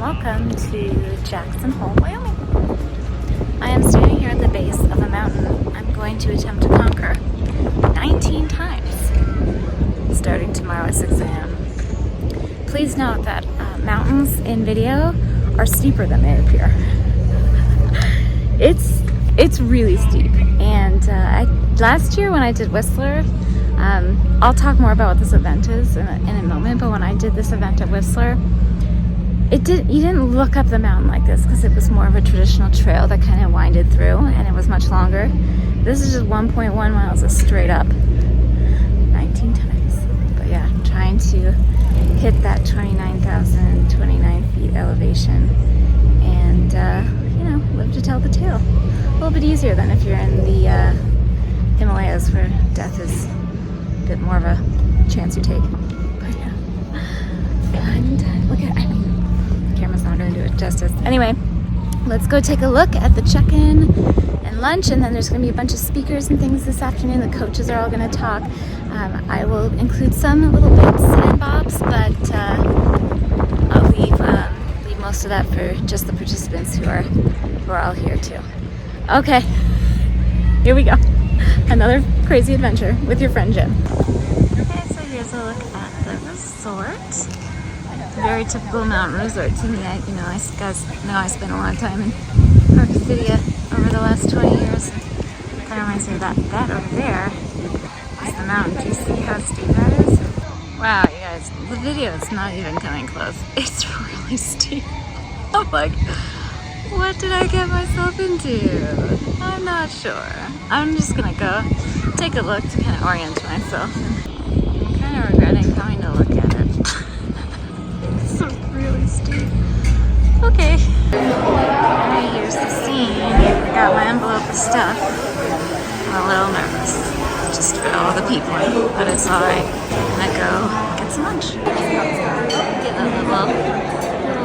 welcome to Jackson Hole, Wyoming. I am standing here at the base of a mountain I'm going to attempt to conquer 19 times, starting tomorrow at 6 a.m. Please note that mountains in video are steeper than they appear. It's really steep, and last year when I did Whistler, I'll talk more about what this event is in a moment, but when I did this event at Whistler, you didn't look up the mountain like this because it was more of a traditional trail that kind of winded through, and it was much longer. This is just 1.1 miles of straight up, 19 times. But yeah, I'm trying to hit that 29,029 feet elevation and, live to tell the tale. A little bit easier than if you're in the Himalayas, where death is a bit more of a chance you take. But yeah, and look at, the camera's not going to do it justice. Anyway, let's go take a look at the check-in and lunch, and then there's going to be a bunch of speakers and things this afternoon. The coaches are all going to talk. I will include some little bits and bobs, but I'll leave most of that for just the participants who are all here too. Okay, here we go. Another crazy adventure with your friend Jen. Okay, so here's a look at the resort. Very typical mountain resort to me. I spent a lot of time in Park City over the last 20 years. Kind of reminds me of that over there is the mountain. Do you see how steep that is? Wow, you guys, the video is not even coming close. It's really steep. I'm like, what did I get myself into? I'm not sure. I'm just gonna go take a look to kind of orient myself. I'm kind of regretting coming to look at it. It's really steep. Okay. Alright, here's the scene. I got my envelope of stuff. I'm a little nervous just for all the people, but it's alright. I'm gonna go get some lunch. Get a little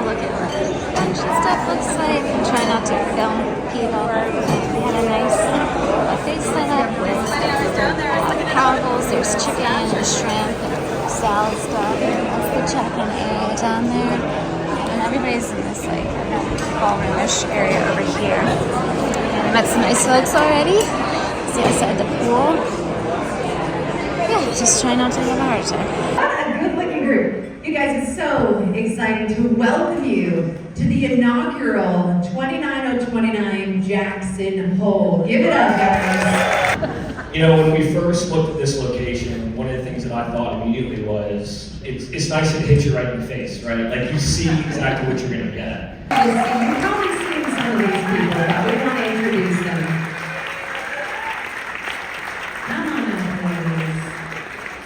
look at what lunch and stuff looks like. I'm trying not to film people. We had a nice buffet set up with power bowls. There's chicken and shrimp and salad stuff. That's the check-in area down there. And everybody's in this ballroomish area over here. And I met some nice folks already. See inside the pool. Yeah, just try not to have a heart attack. What a good-looking group. You guys, it's so exciting to welcome you to the inaugural 29029 Jackson Hole. Give it up, guys. When we first looked at this location, one of the things that I thought immediately was, it's nice to hit you right in the face, right? Like, you see exactly what you're going to get. You've probably seen some of these people, but we want to introduce them. Come on now,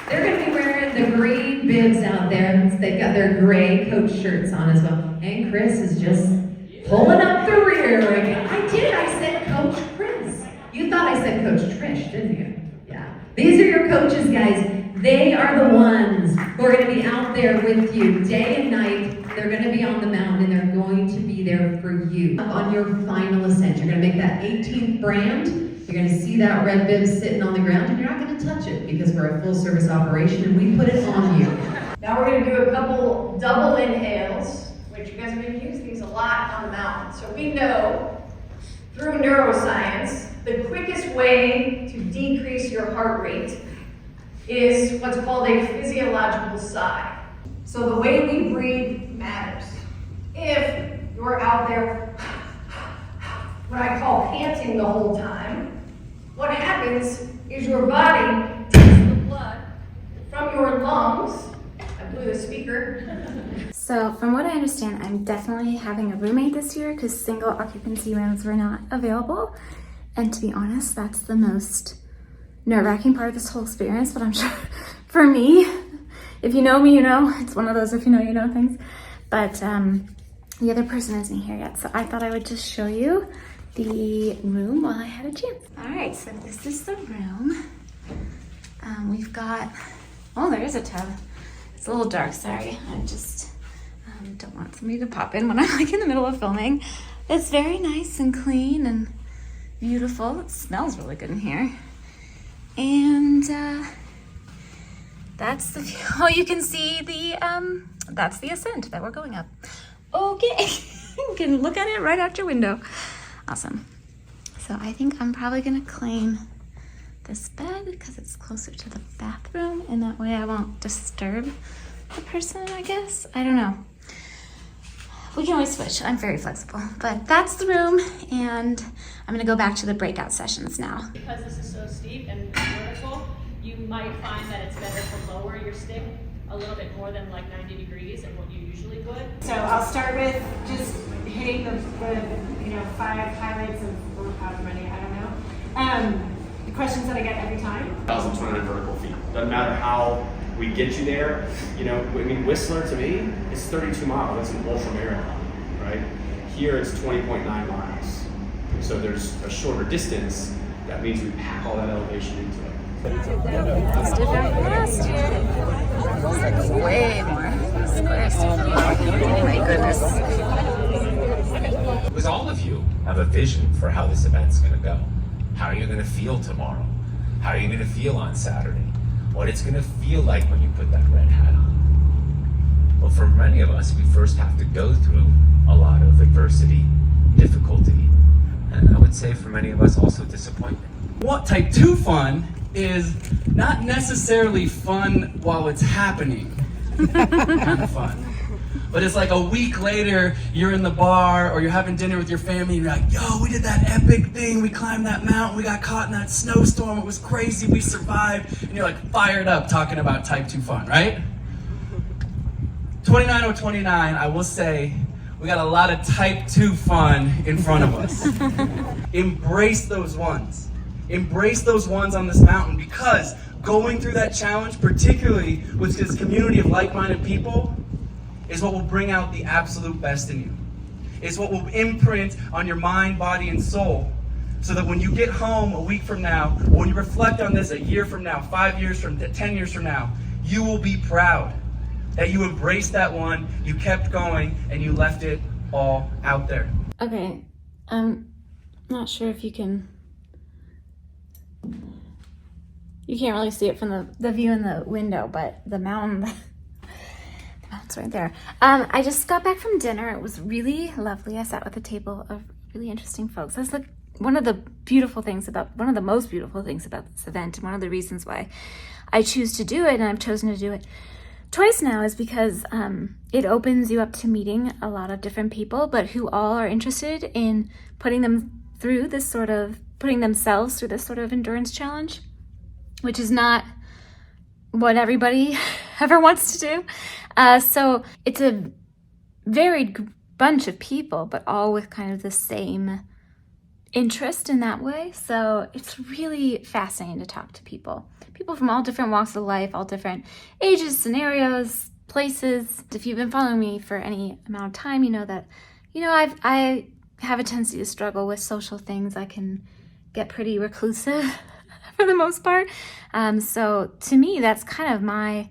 they're going to be wearing the green bibs out there. They've got their gray coach shirts on as well. And Chris is just pulling up the rear again. I said Coach Chris. You thought I said Coach Trish, didn't you? Yeah. These are your coaches, guys. They are the ones who are going to be out there with you day and night. They're going to be on the mountain, and they're going to be there for you. On your final ascent, you're going to make that 18th brand. You're going to see that red bib sitting on the ground, and you're not going to touch it because we're a full-service operation, and we put it on you. Now we're going to do a couple double inhales, which you guys are going to use these a lot on the mountain. So we know through neuroscience, the quickest way to decrease your heart rate is what's called a physiological sigh. So the way we breathe matters. If you're out there, what I call panting the whole time, what happens is your body takes the blood from your lungs. I blew the speaker. So from what I understand, I'm definitely having a roommate this year because single occupancy rooms were not available. And to be honest, that's the most nerve-wracking part of this whole experience, but I'm sure for me, if you know me, you know. It's one of those if you know, you know things. But the other person isn't here yet, so I thought I would just show you the room while I had a chance. All right, so this is the room. We've got, oh, there is a tub. It's a little dark, sorry. I just don't want somebody to pop in when I'm in the middle of filming. It's very nice and clean and beautiful. It smells really good in here. And that's the view. Oh, you can see the, that's the ascent that we're going up. Okay. You can look at it right out your window. Awesome. So I think I'm probably gonna claim this bed because it's closer to the bathroom, and that way I won't disturb the person, I guess. I don't know. We can always switch. I'm very flexible. But that's the room, and I'm gonna go back to the breakout sessions now. Because this is so steep and vertical, you might find that it's better to lower your stick a little bit more than like 90 degrees than what you usually would. So I'll start with just hitting the 5 highlights of however many, I don't know. The questions that I get every time. 1,200 vertical feet. Doesn't matter how we get you there. Whistler to me is 32 miles. That's an ultra marathon, right? Here it's 20.9 miles. So there's a shorter distance. That means we pack all that elevation into it. It's different from last year. Way more squares. Oh my goodness. Because all of you have a vision for how this event's going to go. How are you going to feel tomorrow? How are you going to feel on Saturday? What it's going to feel like when you put that red hat on. Well, for many of us, we first have to go through a lot of adversity, difficulty, and I would say for many of us also disappointment. What type 2 fun is not necessarily fun while it's happening, kind of fun. But it's like a week later, you're in the bar or you're having dinner with your family and you're like, yo, we did that epic thing, we climbed that mountain, we got caught in that snowstorm, it was crazy, we survived, and you're like fired up talking about type 2 fun, right? 29, I will say, we got a lot of type 2 fun in front of us. Embrace those ones. Embrace those ones on this mountain, because going through that challenge, particularly with this community of like-minded people, is what will bring out the absolute best in you. It's what will imprint on your mind, body, and soul, so that when you get home a week from now, when you reflect on this a year from now, 5 years from 10 years from now, you will be proud that you embraced that one, you kept going, and you left it all out there. Okay, I'm not sure if you can't really see it from the view in the window, but the mountain, it's right there. I just got back from dinner. It was really lovely. I sat with a table of really interesting folks. That's like one of the most beautiful things about this event, and one of the reasons why I choose to do it, and I've chosen to do it twice now, is because it opens you up to meeting a lot of different people, but who all are interested in putting themselves through this sort of endurance challenge, which is not what everybody ever wants to do. So it's a varied bunch of people, but all with kind of the same interest in that way. So it's really fascinating to talk to people from all different walks of life, all different ages, scenarios, places. If you've been following me for any amount of time, you know that, I have a tendency to struggle with social things. I can get pretty reclusive for the most part. So to me, that's kind of my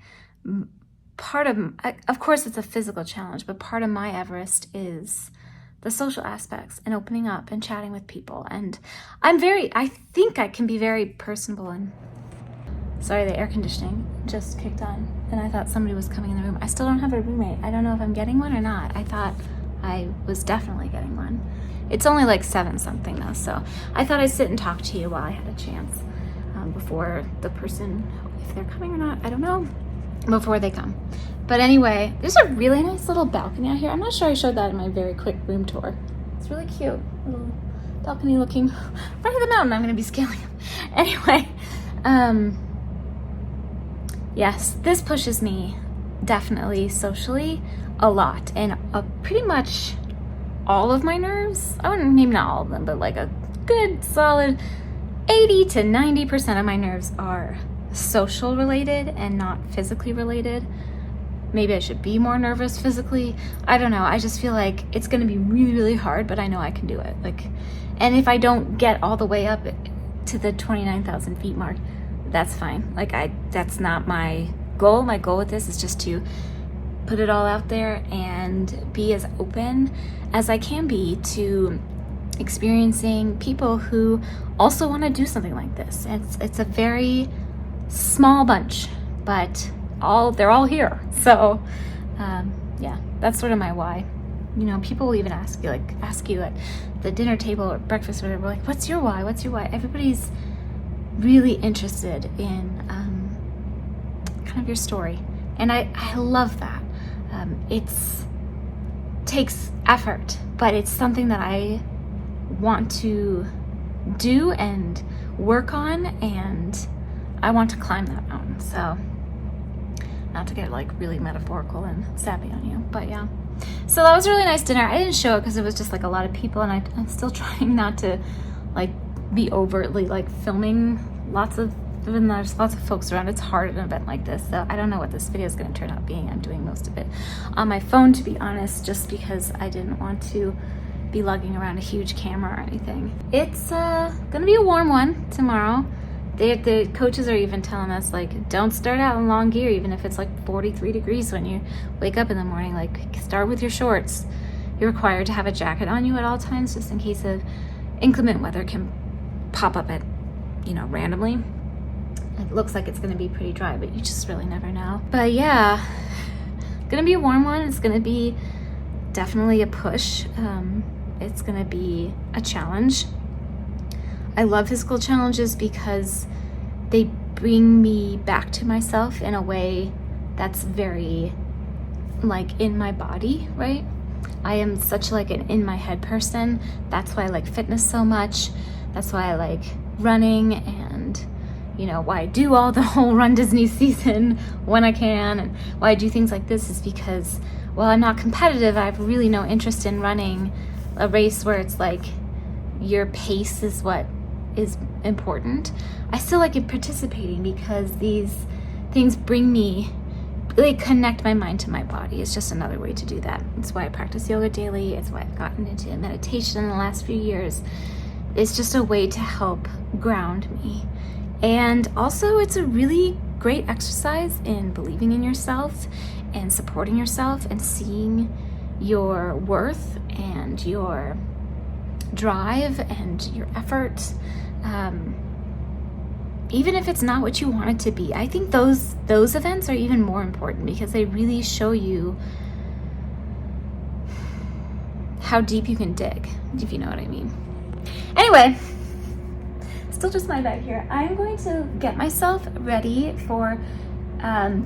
part of course it's a physical challenge, but part of my Everest is the social aspects and opening up and chatting with people. And I think I can be very personable. And sorry, the air conditioning just kicked on and I thought somebody was coming in the room. I still don't have a roommate. I don't know if I'm getting one or not. I thought I was definitely getting one. It's only like 7 something though, so I thought I'd sit and talk to you while I had a chance before the person, if they're coming or not, I don't know, before they come. But anyway, there's a really nice little balcony out here. I'm not sure I showed that in my very quick room tour. It's really cute, little balcony looking right at the mountain. I'm gonna be scaling up. Anyway, yes, this pushes me definitely socially a lot, and pretty much all of my nerves, I wouldn't name not all of them, but like a good solid 80 to 90% of my nerves are social related and not physically related. Maybe I should be more nervous physically. I don't know. I just feel like it's going to be really, really hard, but I know I can do it. And if I don't get all the way up to the 29,000 feet mark, that's fine. That's not my goal. My goal with this is just to put it all out there and be as open as I can be to experiencing people who also want to do something like this. It's a very small bunch, but they're all here. So yeah, that's sort of my why. You know, people will even ask you at the dinner table or breakfast or whatever, like, what's your why? What's your why? Everybody's really interested in kind of your story. And I love that. It's takes effort, but it's something that I want to do and work on, and I want to climb that mountain. So, not to get like really metaphorical and sappy on you, but yeah. So that was a really nice dinner. I didn't show it because it was just like a lot of people, and I'm still trying not to like be overtly like filming when there's lots of folks around. It's hard at an event like this, so I don't know what this video is going to turn out being. I'm doing most of it on my phone, to be honest, just because I didn't want to be lugging around a huge camera or anything. It's gonna be a warm one tomorrow. The coaches are even telling us, like, don't start out in long gear, even if it's like 43 degrees when you wake up in the morning. Like, start with your shorts. You're required to have a jacket on you at all times, just in case of inclement weather can pop up at, randomly. It looks like it's gonna be pretty dry, but you just really never know. But yeah, gonna be a warm one. It's gonna be definitely a push. It's gonna be a challenge. I love physical challenges because they bring me back to myself in a way that's very like in my body, right? I am such like an in my head person. That's why I like fitness so much. That's why I like running, and why I do all the whole Run Disney season when I can, and why I do things like this is because while I'm not competitive, I have really no interest in running a race where it's like your pace is what is important. I still like it participating because these things they connect my mind to my body. It's just another way to do that. It's why I practice yoga daily. It's why I've gotten into meditation in the last few years. It's just a way to help ground me. And also, it's a really great exercise in believing in yourself and supporting yourself and seeing your worth and your drive and your effort. Even if it's not what you want it to be, I think those events are even more important because they really show you how deep you can dig, if you know what I mean. Anyway, still just my bag here. I'm going to get myself ready for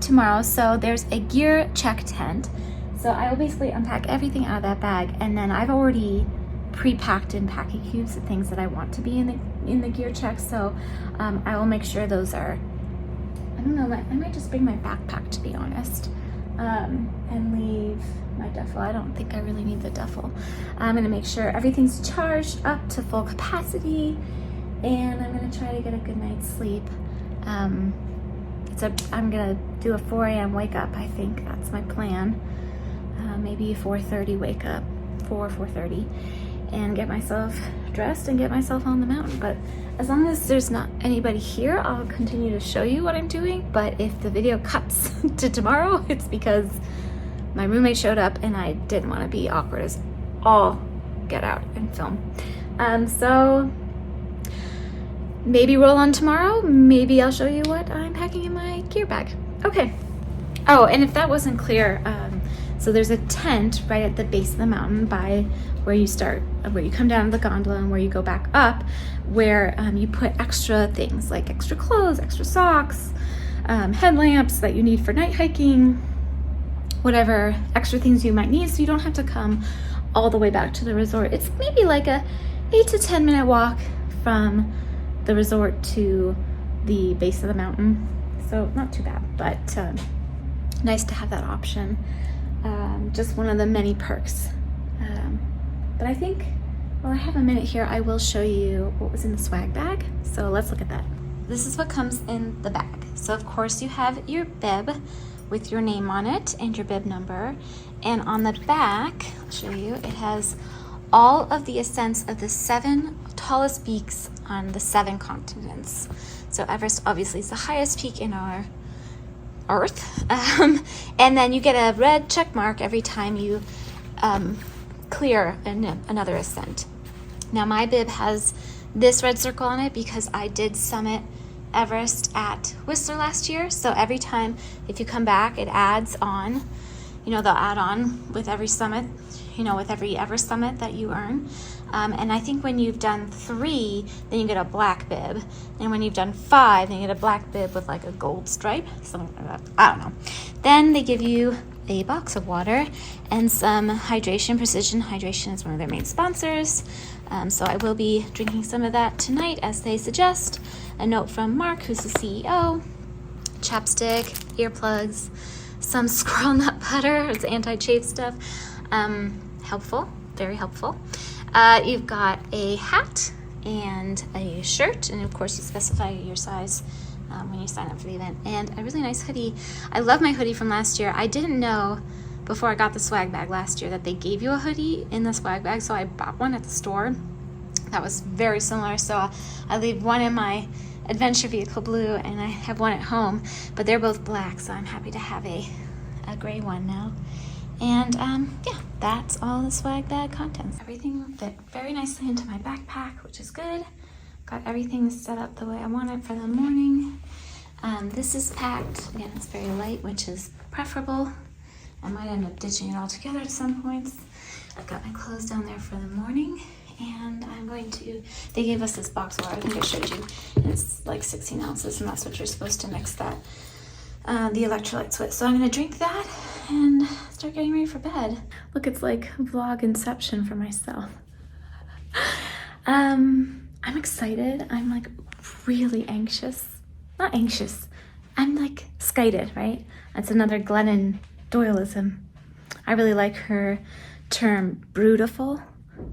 tomorrow. So there's a gear check tent. So I will basically unpack everything out of that bag, and then I've already pre-packed in packing cubes the things that I want to be in the gear check. So I will make sure those are, I don't know, I might just bring my backpack, to be honest, and leave my duffel. I don't think I really need the duffel. I'm gonna make sure everything's charged up to full capacity, and I'm gonna try to get a good night's sleep. I'm gonna do a 4 a.m. wake up. I think that's my plan. Maybe 4:30 wake up, 4:30, and get myself dressed and get myself on the mountain. But as long as there's not anybody here, I'll continue to show you what I'm doing. But if the video cuts to tomorrow, it's because my roommate showed up and I didn't want to be awkward as all get out and film. So maybe roll on tomorrow. Maybe I'll show you what I'm packing in my gear bag. Okay. Oh, and if that wasn't clear, so there's a tent right at the base of the mountain by where you start, where you come down to the gondola and where you go back up, where you put extra things like extra clothes, extra socks, headlamps that you need for night hiking, whatever extra things you might need, so you don't have to come all the way back to the resort. It's maybe like a 8 to 10 minute walk from the resort to the base of the mountain. So not too bad, but nice to have that option. Just one of the many perks. But I think, while I have a minute here, I will show you what was in the swag bag. So let's look at that. This is what comes in the bag. So of course you have your bib with your name on it and your bib number. And on the back, I'll show you, it has all of the ascents of the 7 tallest peaks on the 7 continents. So Everest obviously is the highest peak in our Earth, and then you get a red check mark every time you clear another ascent. Now my bib has this red circle on it because I did summit Everest at Whistler last year, so every time if you come back it adds on, you know, they'll add on with every summit, you know, with every Everest summit that you earn. And I think when you've done 3, then you get a black bib. And when you've done 5, then you get a black bib with like a gold stripe, something like that. I don't know. Then they give you a box of water and some hydration. Precision Hydration is one of their main sponsors. So I will be drinking some of that tonight as they suggest. A note from Mark, who's the CEO. Chapstick, earplugs, some squirrel nut butter. It's anti-chafe stuff. Helpful, very helpful. You've got a hat and a shirt, and of course you specify your size when you sign up for the event. And a really nice hoodie. I love my hoodie from last year. I didn't know before I got the swag bag last year that they gave you a hoodie in the swag bag, so I bought one at the store that was very similar. So I leave one in my adventure vehicle blue, and I have one at home, but they're both black, so I'm happy to have a gray one now. And yeah, that's all the swag bag contents. Everything fit very nicely into my backpack, which is good. Got everything set up the way I want it for the morning. This is packed. Again, it's very light, which is preferable. I might end up ditching it all together at some points. I've got my clothes down there for the morning, and I'm going to, they gave us this box of water, I think I showed you. It's like 16 ounces, and that's what you're supposed to mix that, the electrolytes with. So I'm gonna drink that and start getting ready for bed. Look, it's like vlog inception for myself. I'm excited. I'm like really anxious. Not anxious. I'm like skited, right? That's another Glennon Doyleism. I really like her term brutiful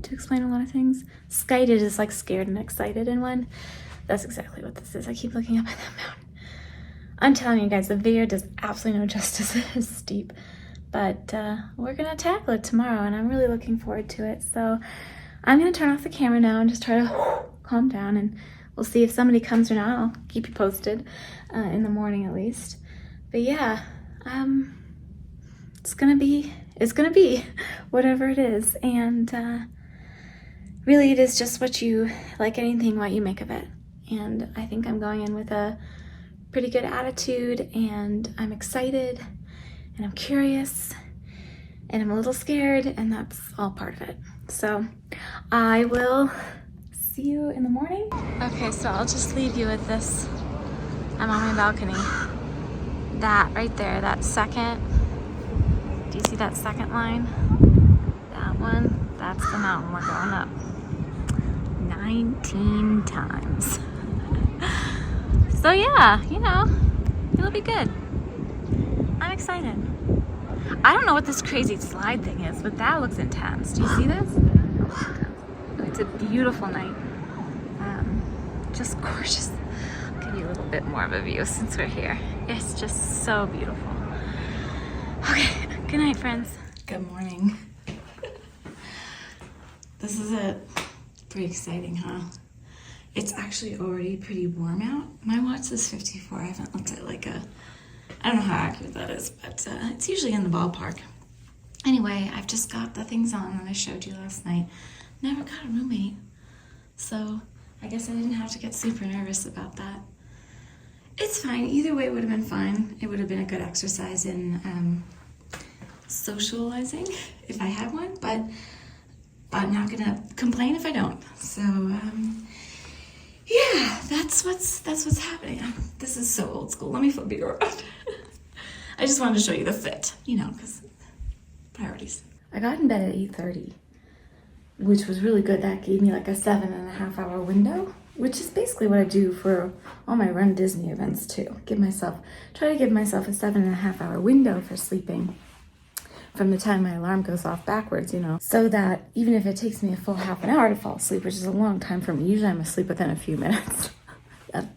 to explain a lot of things. Skited is like scared and excited in one. That's exactly what this is. I keep looking up at that mountain. I'm telling you guys, the video does absolutely no justice. It is steep, but we're gonna tackle it tomorrow, and I'm really looking forward to it. So I'm gonna turn off the camera now and just try to calm down, and we'll see if somebody comes or not. I'll keep you posted in the morning at least. But yeah, it's gonna be whatever it is, and really it is just what you, like anything, what you make of it. And I think I'm going in with a pretty good attitude, and I'm excited, and I'm curious, and I'm a little scared, and that's all part of it. So I will see you in the morning. Okay, so I'll just leave you with this. I'm on my balcony. That right there, that second, do you see that second line? That one, that's the mountain we're going up 19 times. So yeah, you know, it'll be good. I'm excited. I don't know what this crazy slide thing is, but that looks intense. Do you see this? It's a beautiful night. Just gorgeous. I'll give you a little bit more of a view since we're here. It's just so beautiful. Okay, good night, friends. Good morning. This is it. Pretty exciting, huh? It's actually already pretty warm out. My watch says 54. I haven't looked at like I don't know how accurate that is, but it's usually in the ballpark. Anyway, I've just got the things on that I showed you last night. Never got a roommate, so I guess I didn't have to get super nervous about that. It's fine. Either way, it would have been fine. It would have been a good exercise in socializing if I had one, but I'm not gonna complain if I don't. So yeah, that's what's happening. This is so old school. Let me flip you around. I just wanted to show you the fit, you know, because priorities. I got in bed at 8:30, which was really good. That gave me like a 7.5 hour window, which is basically what I do for all my Run Disney events too. Try to give myself a 7.5 hour window for sleeping from the time my alarm goes off backwards, you know, so that even if it takes me a full half an hour to fall asleep, which is a long time for me, usually I'm asleep within a few minutes,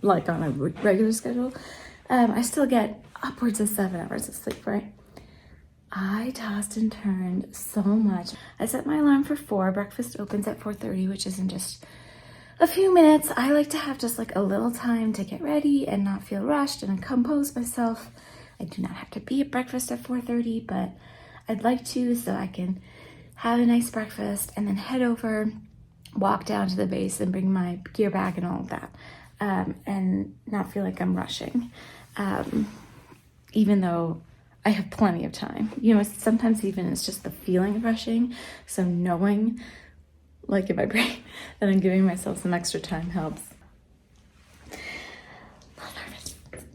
like on a regular schedule, I still get upwards of 7 hours of sleep, right? I tossed and turned so much. I set my alarm for 4. Breakfast opens at 4:30, which is in just a few minutes. I like to have just like a little time to get ready and not feel rushed and compose myself. I do not have to be at breakfast at 4:30, but I'd like to, so I can have a nice breakfast and then head over, walk down to the base and bring my gear bag and all of that, and not feel like I'm rushing. Even though I have plenty of time. You know, sometimes even it's just the feeling of rushing. So knowing, like in my brain, that I'm giving myself some extra time helps. A little nervous. It's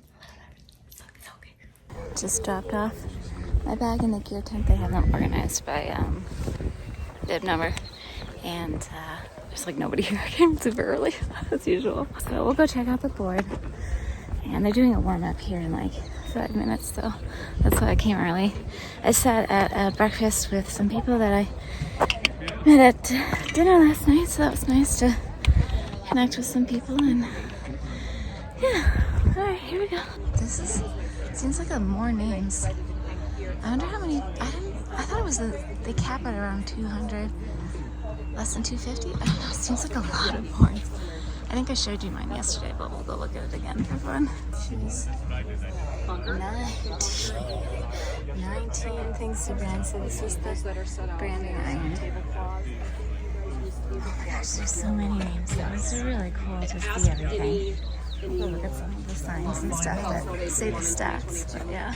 okay. Just dropped off my bag in the gear tent. They have them organized by bib number. And there's like nobody here. I came super early, as usual. So we'll go check out the board. And they're doing a warm-up here in like 5 minutes, so that's why I came early. I sat at breakfast with some people that I met at dinner last night, so that was nice to connect with some people. And yeah, all right, here we go. Seems like more names. I wonder how many. I thought it was they cap at around 200, less than 250. I don't know. It seems like a lot of boards. I think I showed you mine yesterday, but we'll go look at it again for fun. She's 19 things to brand. So this is the branding iron. Oh my gosh, there's so many names. This is really cool to see everything. We'll look at some of the signs and stuff that say the stats, but yeah.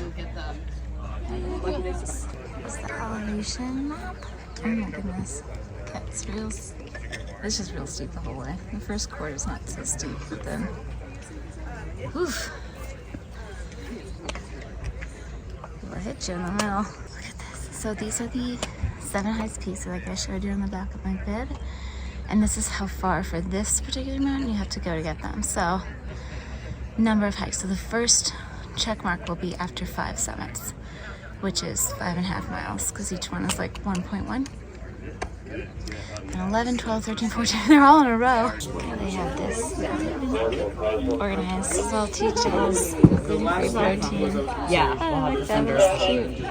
Here's the elevation map. Oh my goodness. Okay, it's just real steep the whole way. The first quarter's not so steep, but then, oof. We'll hit you in the middle. Look at this. So these are the 7 highest peaks like I showed you on the back of my bib. And this is how far for this particular mountain you have to go to get them. So, number of hikes. So the first check mark will be after 5 summits, which is 5.5 miles, because each one is like 1.1. And 11, 12, 13, 14, they're all in a row. They have this organized. This all teaches gluten-free protein. Yeah, I like that. It's cute.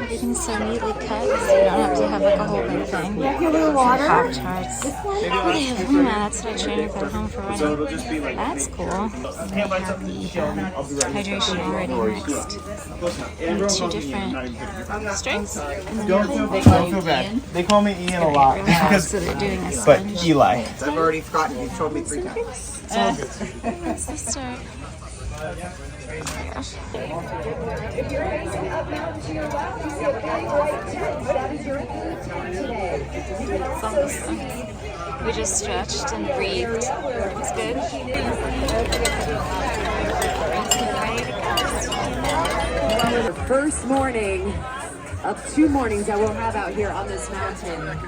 Everything's so neatly cut, so you don't have to have like a whole big thing. Pop charts. Oh, they have that's what I train with at home for running. That's cool. And they have the hydration already mixed in 2 different strengths. And then Don't feel bad. They call me Ian a lot. So they're doing a But sponge. Eli. I've already forgotten. You've told me 3 times. What's the start? Gosh. If you're facing up mountain to your left, you see a big white tent. That is your food tent today. It's almost done. We just stretched and breathed. It was good. The first morning of 2 mornings I will have out here on this mountain.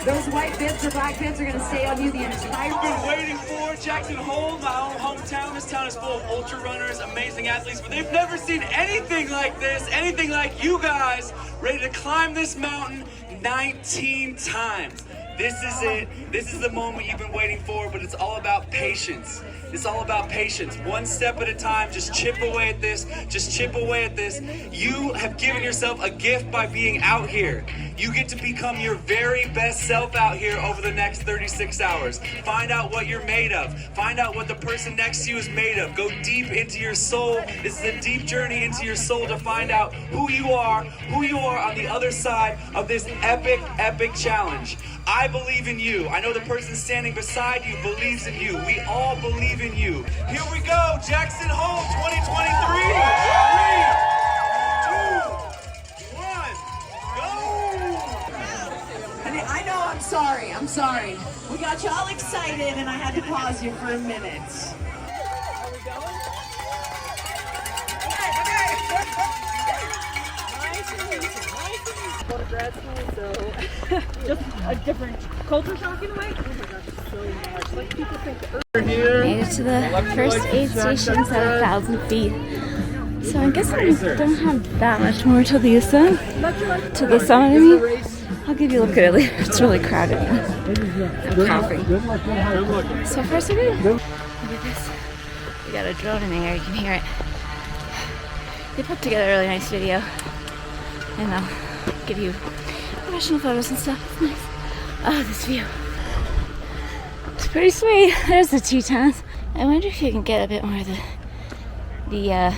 Those white bibs or black bibs are going to stay on you the entire I've been waiting for Jackson Hole, my own hometown. This town is full of ultra runners, amazing athletes, but they've never seen anything like this, anything like you guys, ready to climb this mountain 19 times. This is it. This is the moment you've been waiting for, but it's all about patience. It's all about patience. 1 step at a time. Just chip away at this. Just chip away at this. You have given yourself a gift by being out here. You get to become your very best self out here over the next 36 hours. Find out what you're made of. Find out what the person next to you is made of. Go deep into your soul. This is a deep journey into your soul to find out who you are on the other side of this epic, epic challenge. I believe in you. I know the person standing beside you believes in you. We all believe in you. Here we go, Jackson Hole 2023. 3, 2, 1, go! I know, I'm sorry. We got you all excited and I had to pause you for a minute. Go to grad school, so just a different culture shock in a way. Oh my gosh, it's so much. Like people think Made it to the first 8 stations at 1,000 feet. So I guess I don't have that much more to the summit. I mean, I'll give you a look at it later. It's really crowded. I'm coughing. So far, so good. Look at this. We got a drone in the air. You can hear it. They put together a really nice video, and I'll give you professional photos and stuff. It's nice. Oh, this view. It's pretty sweet. There's the Tetons. I wonder if you can get a bit more of the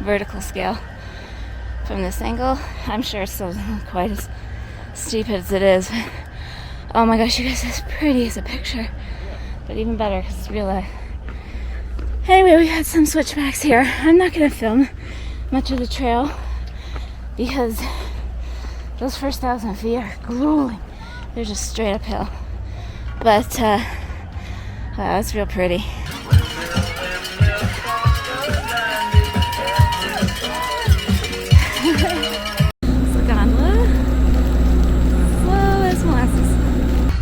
vertical scale from this angle. I'm sure it's still not quite as steep as it is. Oh my gosh, you guys, it's pretty as a picture, but even better because it's real life. Anyway, we had some switchbacks here. I'm not gonna film much of the trail because those first 1,000 feet are grueling. They're just straight uphill. But wow, it's real pretty. It's a gondola. Slow as molasses.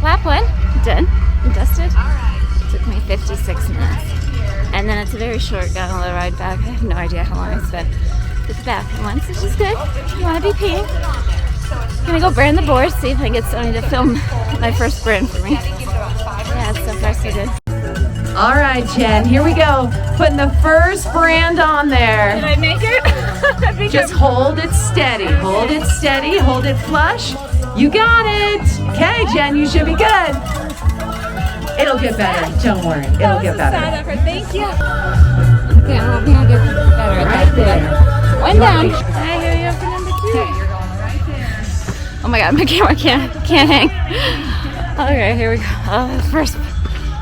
Lap 1, done and dusted. Took me 56 minutes. And then it's a very short gondola ride back. I have no idea how long I spent with the bathroom once, which is good. You want to be peeing. Gonna go brand the board, see if I can get Sony to film my first brand for me. Yeah, so far so good. All right, Jen, here we go. Putting the first brand on there. Did I make it? Just hold it steady. Hold it steady. Hold it flush. You got it. Okay, Jen, you should be good. It'll get better. Don't worry. It'll get better. Thank you. Okay, I'm hoping I'll get better. Right there. One down. I hear you up for number 2. Okay, you're going right there. Oh my god, my camera can't hang. Okay, here we go. Oh, first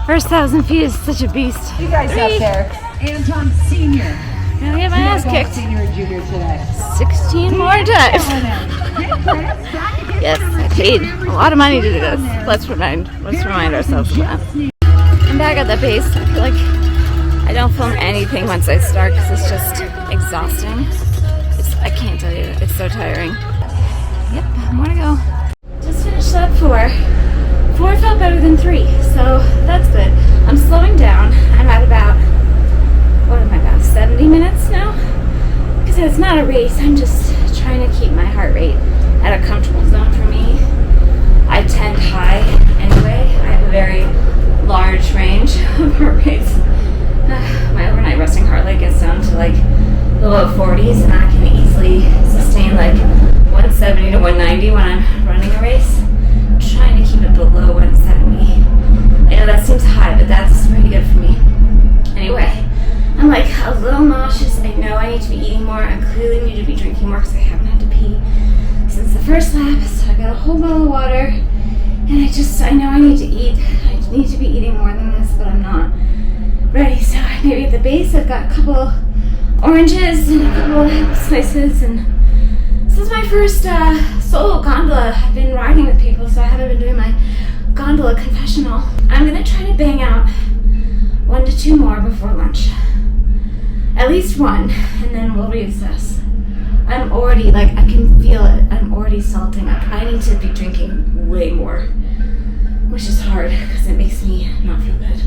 1,000 feet is such a beast. You guys 3. up there. Anton Senior. Gonna get my ass kicked. Senior and Junior today. 16 more times. Yes, I paid a lot of money to do this. Let's remind ourselves of that. I'm back at the base. I feel like I don't film anything once I start because it's just exhausting. I can't tell you, it's so tiring. Yep, more to go. Just finished up 4. 4 felt better than 3, so that's good. I'm slowing down. I'm at about, what am I about, 70 minutes now? Because it's not a race, I'm just trying to keep my heart rate at a comfortable zone for me. I tend high anyway. I have a very large range of heart rates. My overnight resting heart rate gets down to like the low 40s, and I can easily sustain like 170 to 190 when I'm running a race. I'm trying to keep it below 170. I know that seems high, but that's pretty good for me. Anyway, I'm like a little nauseous. I know I need to be eating more. I clearly need to be drinking more because I haven't had to pee since the first lap. So I got a whole bottle of water, and I know I need to eat. I need to be eating more than this, but I'm not ready. So maybe at the base I've got a couple oranges and a couple of slices, and this is my first solo gondola. I've been riding with people, so I haven't been doing my gondola confessional. I'm gonna try to bang out 1 to 2 more before lunch. At least 1, and then we'll reassess. I'm already, like, I can feel it. I'm already salting. I probably need to be drinking way more, which is hard because it makes me not feel good.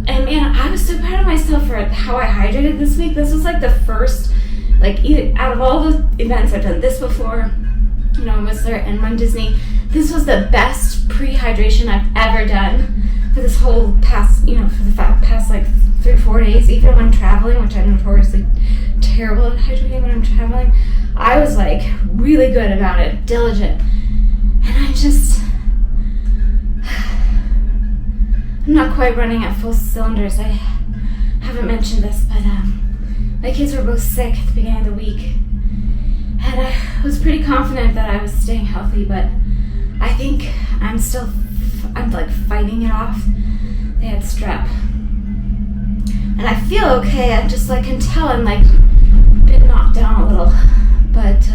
And man, I was so proud of myself for how I hydrated this week. This was like the first, like, out of all the events I've done this before, you know, Whistler and Run Disney, this was the best pre-hydration I've ever done for this whole past, you know, for the past like 3 or 4 days, even when traveling, which I'm notoriously terrible at hydrating when I'm traveling. I was like really good about it, diligent. And I'm not quite running at full cylinders. I haven't mentioned this, but my kids were both sick at the beginning of the week. And I was pretty confident that I was staying healthy, but I think I'm like fighting it off. They had strep. And I feel okay. I just like can tell I'm like been knocked down a little. But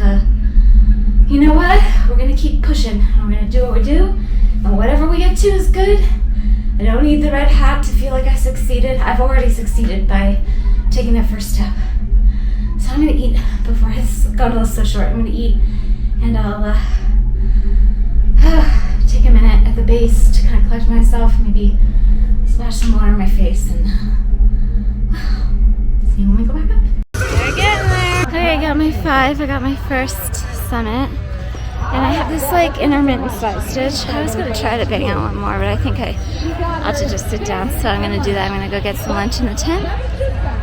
you know what? We're gonna keep pushing. And we're gonna do what we do. And whatever we get to is good. I don't need the red hat to feel like I succeeded. I've already succeeded by taking that first step. So I'm gonna eat before this gondola's so short. I'm gonna eat, and I'll take a minute at the base to kind of collect myself, maybe splash some water on my face, and see when we go back up. We're getting there. Okay, I got my 5. I got my first summit. And I have this like intermittent side stitch. I was gonna try to bang out 1 more, but I think I ought to just sit down. So I'm gonna do that. I'm gonna go get some lunch in the tent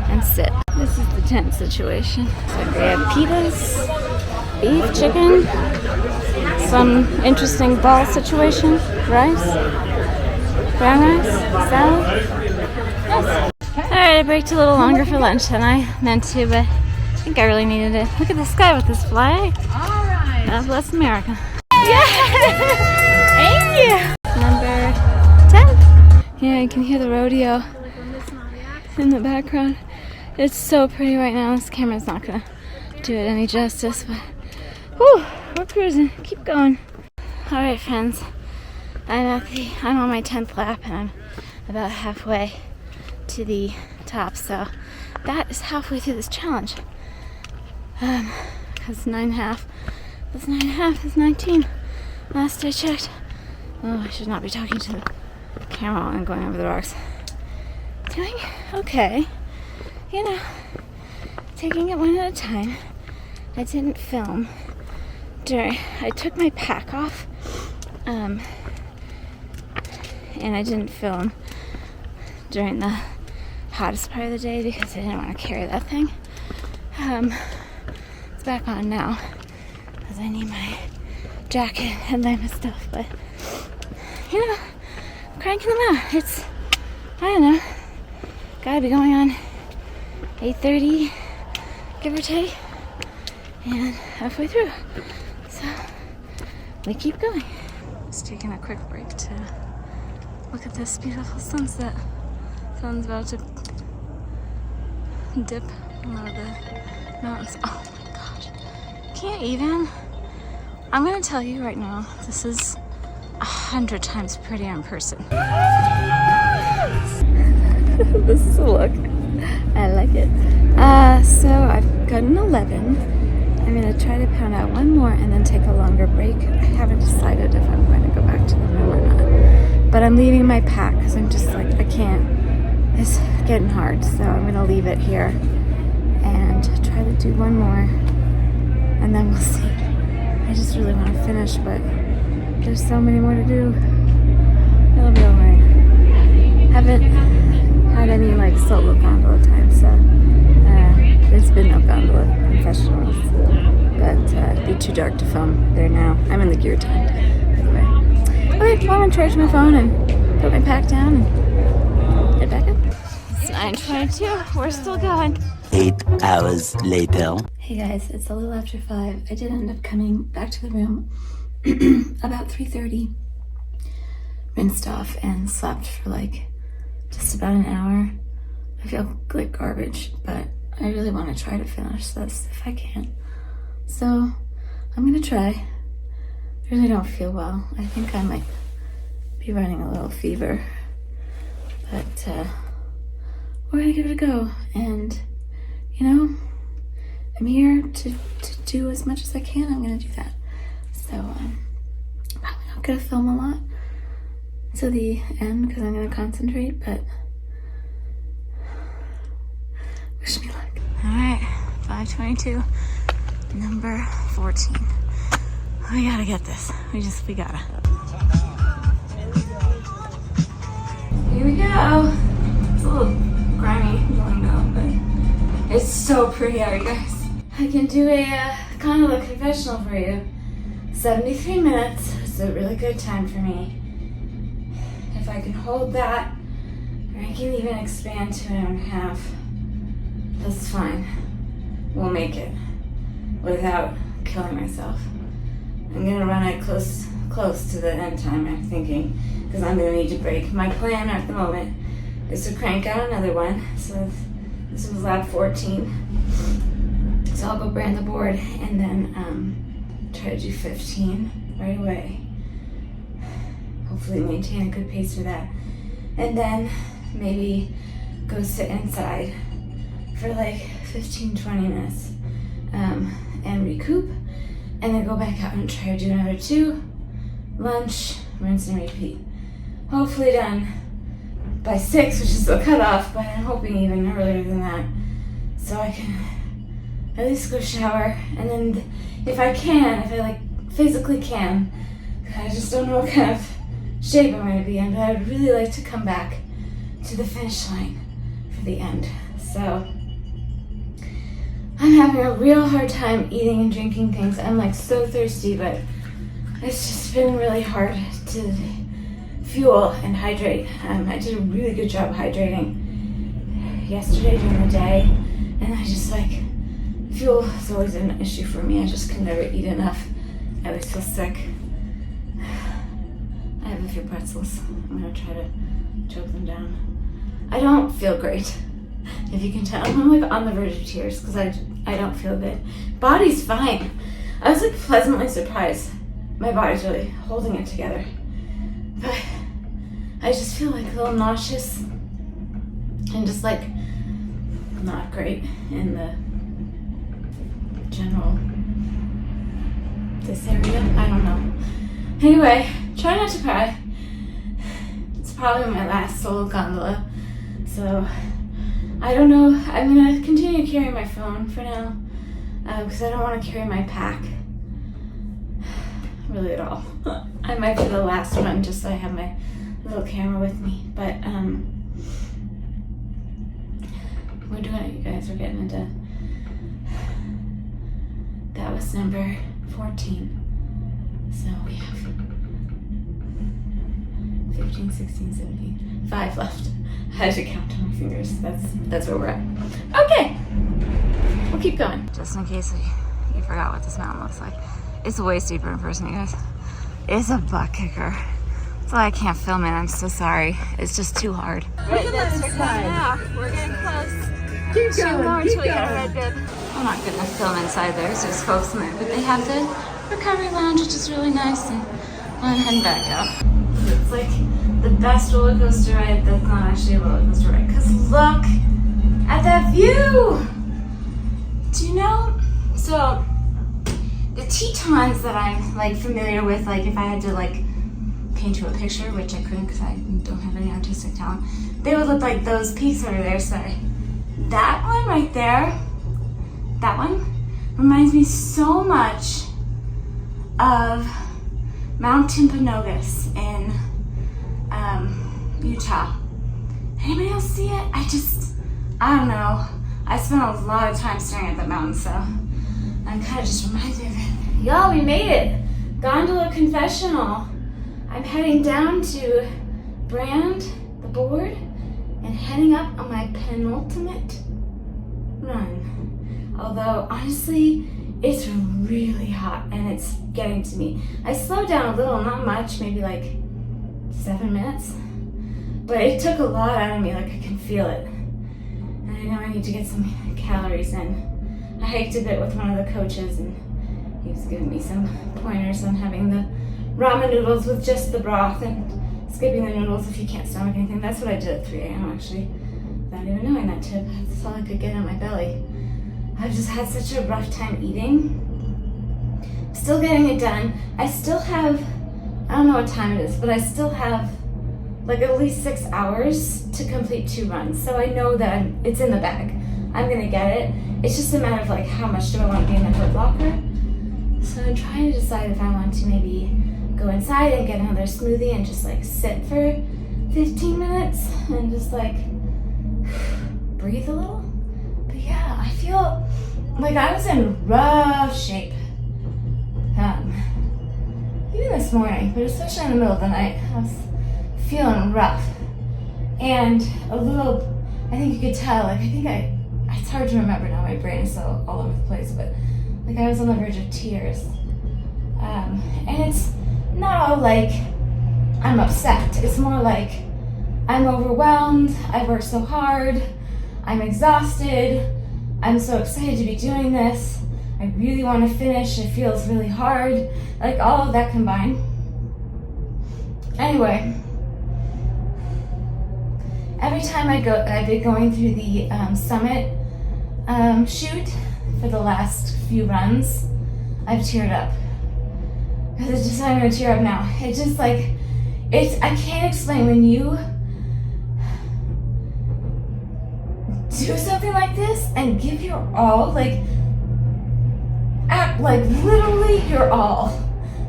and sit. This is the tent situation. So we have pitas, beef, chicken, some interesting ball situation, rice, brown rice, salad. Nice. Alright, I braked a little longer for lunch than I meant to, but I think I really needed it. Look at this guy with this flag. God bless America. Yeah! Thank you! Number 10. Yeah, you can hear the rodeo in the background. It's so pretty right now. This camera's not gonna do it any justice, but whew, we're cruising. Keep going. All right, friends. I'm on my 10th lap, and I'm about halfway to the top. So that is halfway through this challenge. Because 9.5 plus 9.5 is 19. Last I checked. Oh, I should not be talking to the camera while I'm going over the rocks. Doing okay. You know, taking it one at a time. I didn't film I took my pack off, and I didn't film during the hottest part of the day because I didn't want to carry that thing. It's back on now because I need my jacket and my stuff, but you know, cranking them out. It's, I don't know, gotta be going on 8:30, give or take, and halfway through. So we keep going. Just taking a quick break to look at this beautiful sunset. Sun's about to dip one of the mountains. Oh my gosh. Can't even. I'm gonna tell you right now, this is 100 times prettier in person. This is a look. I like it. So I've got an 11. I'm gonna try to pound out one more and then take a longer break. I haven't decided if I'm going to go back to the room or not. But I'm leaving my pack because I'm just like, I can't. It's getting hard, so I'm gonna leave it here and try to do one more, and then we'll see. I just really want to finish, but there's so many more to do. It'll be alright. Haven't had any like solo gondola time, so there's been no gondola confessionals, but it'd be too dark to film there now. I'm in the gear tent, anyway. Okay, well, I'm gonna charge my phone and put my pack down and head back up. It's 9:22. We're still going. 8 hours later. Hey guys, it's a little after 5. I did end up coming back to the room about 3:30. Rinsed off and slept for like just about an hour. I feel like garbage, but I really want to try to finish this if I can. So I'm gonna try. I really don't feel well. I think I might be running a little fever, but we're gonna give it a go. And you know, I'm here to do as much as I can. I'm gonna do that. So I'm probably not gonna film a lot to the end because I'm gonna concentrate, but wish me luck. All right, 5:22, number 14. We gotta get this. We gotta. Here we go. It's a little grimy going though, but it's so pretty out, you guys. I can do a gondola confessional for you. 73 minutes is a really good time for me. If I can hold that, or I can even expand to an hour and a half, that's fine. We'll make it without killing myself. I'm gonna run it close to the end time, I'm thinking, because I'm gonna need to break. My plan at the moment is to crank out another one. So this was lap 14. So I'll go brand the board and then try to do 15 right away. Hopefully maintain a good pace for that. And then maybe go sit inside for like 15-20 minutes and recoup, and then go back out and try to do another 2, lunch, rinse and repeat. Hopefully done by 6, which is the cutoff, but I'm hoping even earlier than that, so I can at least go shower, and then if I like physically can, I just don't know what kind of shape I'm going to be in, but I would really like to come back to the finish line for the end. So I'm having a real hard time eating and drinking things. I'm like so thirsty, but it's just been really hard to fuel and hydrate. I did a really good job hydrating yesterday during the day, and I just like, fuel is always an issue for me. I just can never eat enough. I always feel sick. I have a few pretzels. I'm gonna try to choke them down. I don't feel great. If you can tell, I'm like on the verge of tears because I don't feel good. Body's fine. I was like pleasantly surprised. My body's really holding it together. But I just feel like a little nauseous and just like not great in the general, this area. I don't know. Anyway, try not to cry. It's probably my last solo gondola. So I don't know. I'm gonna continue carrying my phone for now because I don't want to carry my pack really at all. I might be the last one just so I have my little camera with me. But we're doing it, you guys. We're getting into. That was number 14. So we have 15, 16, 17, 5 left. I had to count on my fingers. That's where we're at. Okay, we'll keep going. Just in case you forgot what this mountain looks like. It's way steeper in person, you guys. It's a butt kicker. That's why I can't film it. I'm so sorry. It's just too hard. Right, we're getting close. Keep going. More until we get a red bib. I'm not gonna film inside there, so just focus on it. But they have the recovery lounge, which is really nice, and I'm heading back out. It's like the best roller coaster ride that's not actually a roller coaster ride. Cause look at that view. Do you know? So the Tetons that I'm like familiar with, like if I had to like paint you a picture, which I couldn't because I don't have any artistic talent, they would look like those peaks over there. So that one right there, that one reminds me so much of Mount Timpanogos in Utah. Anybody else see it? I don't know. I spent a lot of time staring at that mountain, so I'm kind of just reminded of it. Y'all, we made it. Gondola confessional. I'm heading down to brand the board and heading up on my penultimate run. Although, honestly, it's really hot and it's getting to me. I slowed down a little, not much, maybe like 7 minutes. But it took a lot out of me, like I can feel it. And I know I need to get some calories in. I hiked a bit with one of the coaches and he was giving me some pointers on having the ramen noodles with just the broth and skipping the noodles if you can't stomach anything. That's what I did at 3 a.m. actually, without even knowing that tip. That's all I could get in my belly. I've just had such a rough time eating. Still getting it done. I still have, I don't know what time it is, but I still have like at least 6 hours to complete 2 runs. So I know that it's in the bag. I'm gonna get it. It's just a matter of like how much do I want to be in the hurt locker. So I'm trying to decide if I want to maybe go inside and get another smoothie and just like sit for 15 minutes and just like breathe a little. But yeah, I feel like I was in rough shape. Even this morning, but especially in the middle of the night, I was feeling rough. And a little, I think you could tell, like it's hard to remember now, my brain is so all over the place, but like I was on the verge of tears. And it's not all like I'm upset. It's more like I'm overwhelmed, I've worked so hard, I'm exhausted, I'm so excited to be doing this, I really want to finish, it feels really hard, like all of that combined. Anyway, every time I've been going through the summit chute for the last few runs, I've teared up. It's just, I'm gonna tear up now. It's just like, I can't explain when you do something like this and give your all, like literally your all.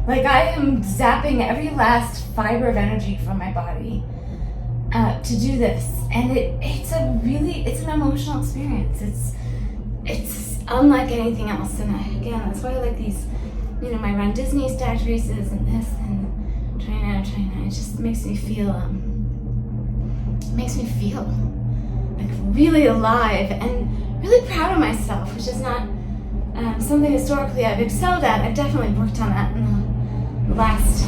Like I am zapping every last fiber of energy from my body to do this, and it's an emotional experience. It's unlike anything else, and again, that's why I like these, my Run Disney stacked races and this and China. It just makes me feel like really alive and really proud of myself, which is not something historically I've excelled at. I've definitely worked on that in the last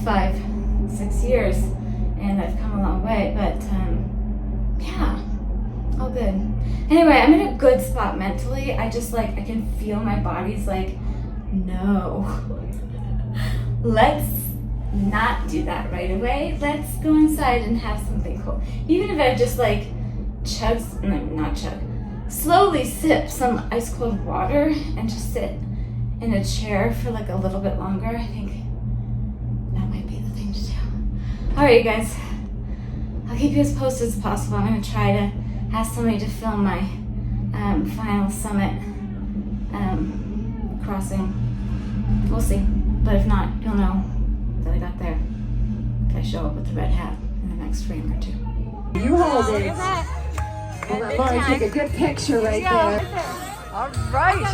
5-6 years, and I've come a long way. But yeah, all good. Anyway, I'm in a good spot mentally. I just like, I can feel my body's like, no, let's not do that right away. Let's go inside and have something cool. Even if I just like slowly sip some ice cold water and just sit in a chair for like a little bit longer, I think that might be the thing to do. All right, you guys, I'll keep you as posted as possible. I'm gonna try to ask somebody to film my final summit crossing. We'll see, but if not, you'll know that I got there if I show up with the red hat in the next frame or two. You hold it. And let Lauren take a good picture right there. All right.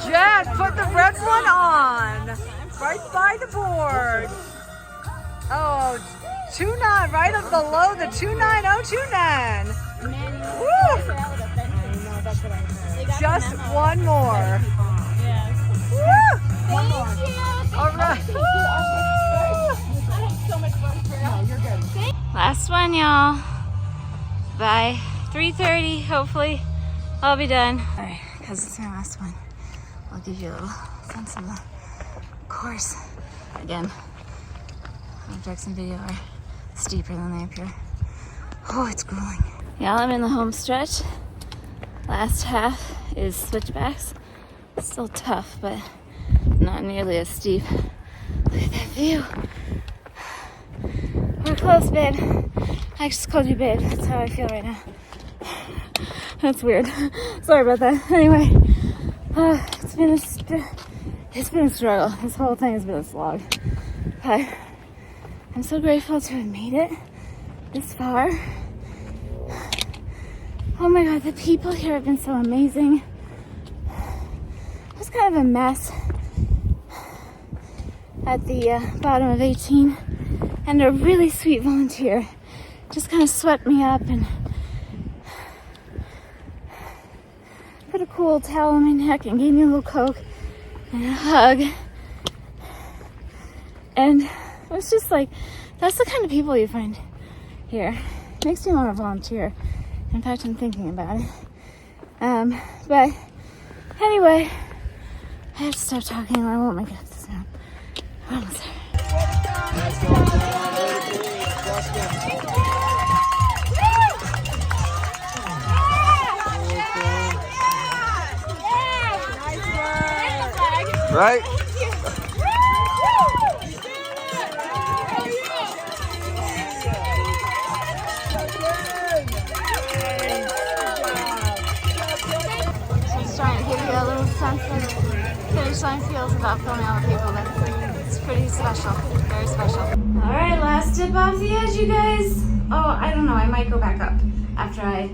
Jen, put the red one on. Right by the board. Oh, 29, right up below the 29029. Woo! Just one more. Woo! All right. Last one, y'all. By 3:30, hopefully, I'll be done. All right, because it's my last one, I'll give you a little sense of the course. Again, objects and video are steeper than they appear. Oh, it's grueling. Y'all, I'm in the home stretch. Last half is switchbacks. Still tough, but not nearly as steep. Look at that view. We're close, babe. I just called you babe. That's how I feel right now. That's weird. Sorry about that. Anyway, it's been a struggle. This whole thing has been a slog. But I'm so grateful to have made it this far. Oh my God, the people here have been so amazing. It was kind of a mess at the bottom of 18, and a really sweet volunteer just kind of swept me up and put a cool towel on my neck and gave me a little Coke and a hug. And it was just like, that's the kind of people you find here. It makes me want to volunteer. In fact, I'm thinking about it. But anyway, I have to stop talking or I won't make it up this time. We're almost there. Right? Just trying to give you a little sense of finish line feels about filming all the people. It's pretty special, very special. All right, last dip off the edge, you guys. Oh, I don't know, I might go back up after I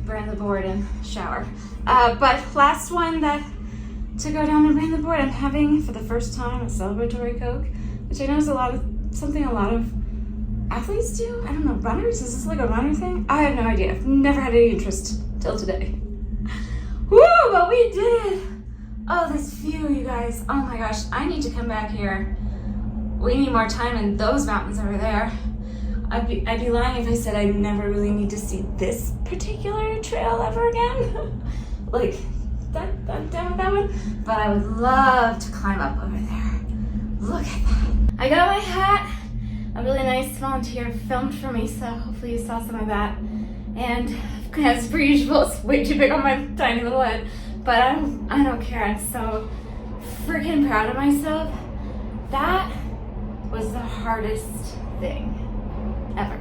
burn the board and shower. But last one to go down and burn the board, I'm having for the first time a celebratory Coke, which I know is something a lot of athletes do. I don't know, runners? Is this like a runner thing? I have no idea. I've never had any interest till today. Woo, but we did it. Oh, this view, you guys. Oh my gosh, I need to come back here. We need more time in those mountains over there. I'd be lying if I said I never really need to see this particular trail ever again. Like, I'm done with that one. But I would love to climb up over there. Look at that. I got my hat. A really nice volunteer filmed for me, so hopefully you saw some of that. And as per usual, it's way too big on my tiny little head. But I don't care. I'm so freaking proud of myself. That was the hardest thing ever.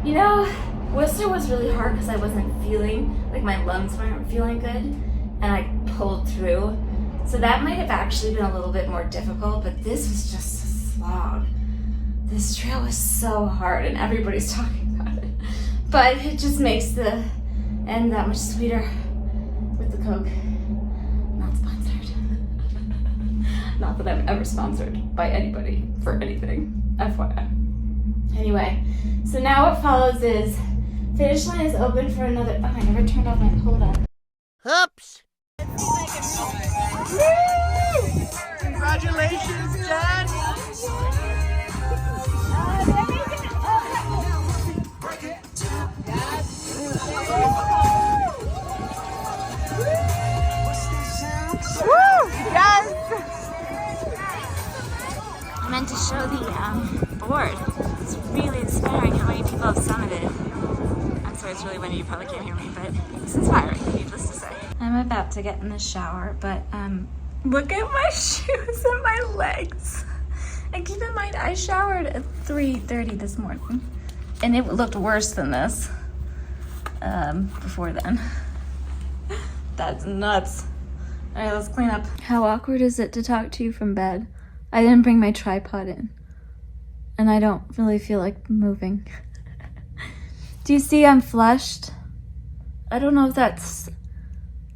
You know, Whistler was really hard because I wasn't feeling, like my lungs weren't feeling good, and I pulled through. So that might have actually been a little bit more difficult, but this was just a slog. This trail was so hard and everybody's talking about it. But it just makes the end that much sweeter with the Coke. Not sponsored. Not that I'm ever sponsored by anybody for anything, FYI. Anyway, so now what follows is finish line is open for another. Oh, I never turned off my. Hold on. Oops. Woo! Congratulations, Jen. Woo! Yes! I meant to show the board. It's really inspiring how many people have summited. I'm sorry, it's really windy, you probably can't hear me, but it's inspiring, needless to say. I'm about to get in the shower, but look at my shoes and my legs. And keep in mind, I showered at 3:30 this morning, and it looked worse than this before then. That's nuts. All right, let's clean up. How awkward is it to talk to you from bed? I didn't bring my tripod in, and I don't really feel like moving. Do you see I'm flushed? I don't know if that's...